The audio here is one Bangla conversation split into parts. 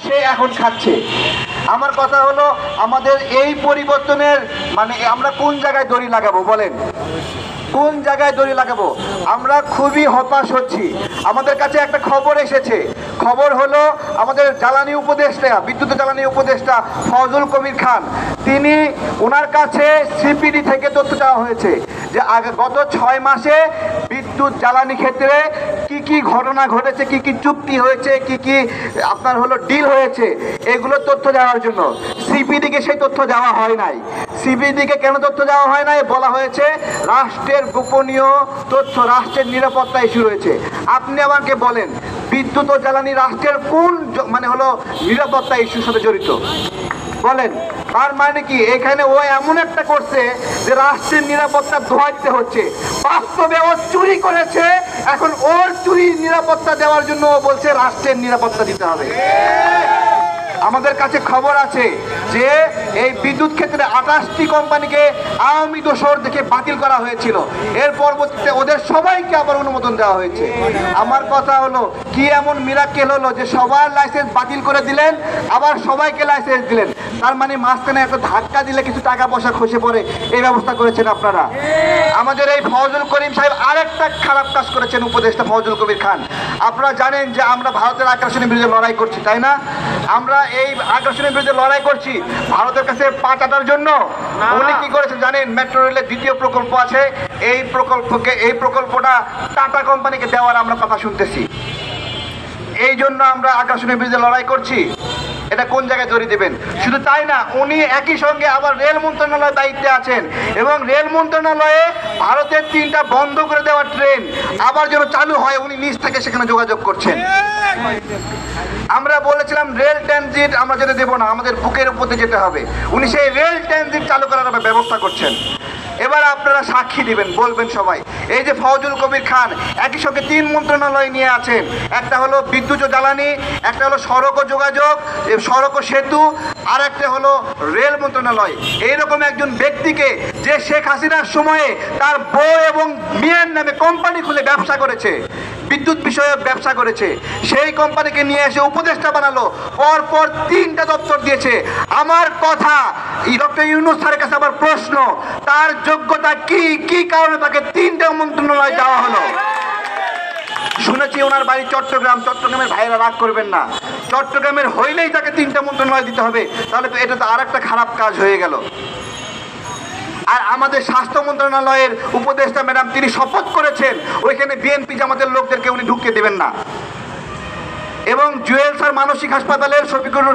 সে এখন খাচ্ছে। আমার কথা হলো, আমাদের এই পরিবর্তনের মানে আমরা কোন জায়গায় দড়ি লাগাবো বলেন, কোন জায়গায় দড়ি লাগাবো? আমরা খুবই হতাশ হচ্ছি। আমাদের কাছে একটা খবর এসেছে, খবর হলো আমাদের জ্বালানি উপদেষ্টা, বিদ্যুৎ জ্বালানি উপদেষ্টা ফজল কবির খান, তিনি ওনার কাছে সিপিডি থেকে তথ্য চাওয়া হয়েছে যে গত 6 মাসে বিদ্যুৎ জ্বালানি ক্ষেত্রে কি কি ঘটনা ঘটেছে, কি কি চুক্তি হয়েছে, কি কি আপনার হলো ডিল হয়েছে, এগুলো তথ্য দেওয়ার জন্য। সিপিডিকে সেই তথ্য দেওয়া হয় নাই। সিপিডিকে কেন তথ্য দেওয়া হয় নাই? বলা হয়েছে রাষ্ট্রের গোপনীয় তথ্য, রাষ্ট্রের নিরাপত্তা ইস্যু রয়েছে। আপনি আমাকে বলেন, বিদ্যুৎ ও জ্বালানি রাষ্ট্রের কোন মানে হলো নিরাপত্তা ইস্যুর সাথে জড়িত বলেন? তার মানে কি এখানে ও এমন একটা করছে যে রাষ্ট্রের নিরাপত্তা ধোয়াইতে হচ্ছে। বাস্তবে ও চুরি করেছে, এখন ওর চুরির নিরাপত্তা দেওয়ার জন্য ও বলছে রাষ্ট্রের নিরাপত্তা দিতে হবে। আমাদের কাছে খবর আছে যে এই বিদ্যুৎ ক্ষেত্রে 28টি কোম্পানিকে আওয়ামী দোসর দেখে বাতিল করা হয়েছিল, এর পরবর্তীতে ওদের সবাইকে আবার অনুমোদন দেওয়া হয়েছে। আমার কথা হলো, কি এমন মিরাকেল হলো যে সবার লাইসেন্স বাতিল করে দিলেন, আবার সবাইকে লাইসেন্স দিলেন? তার মানে মাঝখানে একটা ধাক্কা দিলে কিছু টাকা পয়সা খসে পড়ে, এই ব্যবস্থা করেছেন আপনারা। আমাদের এই ফজল করিম সাহেব আরেকটা খারাপ কাজ করেছেন, উপদেষ্টা ফজল কবির খান। আপনারা জানেন যে আমরা ভারতের আগ্রাসনের বিরুদ্ধে লড়াই করছি, তাই না? আমরা এই আগ্রাসনের বিরুদ্ধে লড়াই করছি ভারতের কাছে পা চাটার জন্য। উনি কি করেছেন জানেন? মেট্রো রেলের দ্বিতীয় প্রকল্প আছে, এই প্রকল্পটা টাটা কোম্পানিকে দেওয়ার আমরা কথা শুনতেছি। এই জন্য আমরা আগ্রাসনের বিরুদ্ধে লড়াই করছি। এটা কোন জায়গায় জড়িয়ে দেবেন? শুধু তাই না, উনি একই সঙ্গে আবার রেল মন্ত্রণালয়ের দায়িত্বে আছেন এবং রেল মন্ত্রণালয়ে ভারতের 3টা বন্ধ করে দেওয়া ট্রেন আবার যেন চালু হয় উনি নিজ থেকে সেখানে যোগাযোগ করছেন। আমরা বলেছিলাম রেল ট্রানজিট আমরা যেতে দেবো না, আমাদের বুকের উপর দিয়ে যেতে হবে, উনি সেই রেল ট্রানজিট চালু করার ব্যবস্থা করছেন। এবার আপনারা সাক্ষী দিবেন, বলবেন সবাই, এই যে ফজল কবির খান একই সঙ্গে 3 মন্ত্রণালয় নিয়ে আছেন, একটা হলো বিদ্যুৎ ও জ্বালানি, একটা হলো সড়ক ও যোগাযোগ, সড়ক ও সেতু, আর একটা হলো রেল মন্ত্রণালয়। এইরকম একজন ব্যক্তিকে, যে শেখ হাসিনার সময়ে তার বউ এবং মেয়ের নামে কোম্পানি খুলে ব্যবসা করেছে, বিদ্যুৎ বিষয়ক ব্যবসা করেছে, সেই কোম্পানিকে নিয়ে এসে উপদেষ্টা বানালো, পরপর 3টা দপ্তর দিয়েছে। আমার কথা, ডক্টর ইউনূস স্যারের কাছে আমার প্রশ্ন, তার যোগ্যতা কি, কি কারণে তাকে 3টা মন্ত্রণালয় দেওয়া হলো? শুনেছি ওনার বাড়ি চট্টগ্রাম, চট্টগ্রামের ভাইরা রাগ করবেন না, চট্টগ্রামের হইলেই তাকে 3টা মন্ত্রণালয় দিতে হবে, তাহলে তো এটা তো আর একটা খারাপ কাজ হয়ে গেল। আর আমাদের স্বাস্থ্য মন্ত্রণালয়ের উপদেষ্টা ম্যাডাম, তিনি শপথ করেছেন ওইখানে বিএনপি জামাতের লোকদেরকে উনি ঢুকতে দেবেন না। এবং জুয়েল স্যার মানসিক হাসপাতালের শফিকুর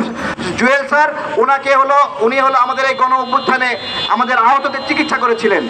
জুয়েল স্যার, উনি হলো আমাদের এই গণ অভ্যুত্থানে আমাদের আহতদের চিকিৎসা করেছিলেন।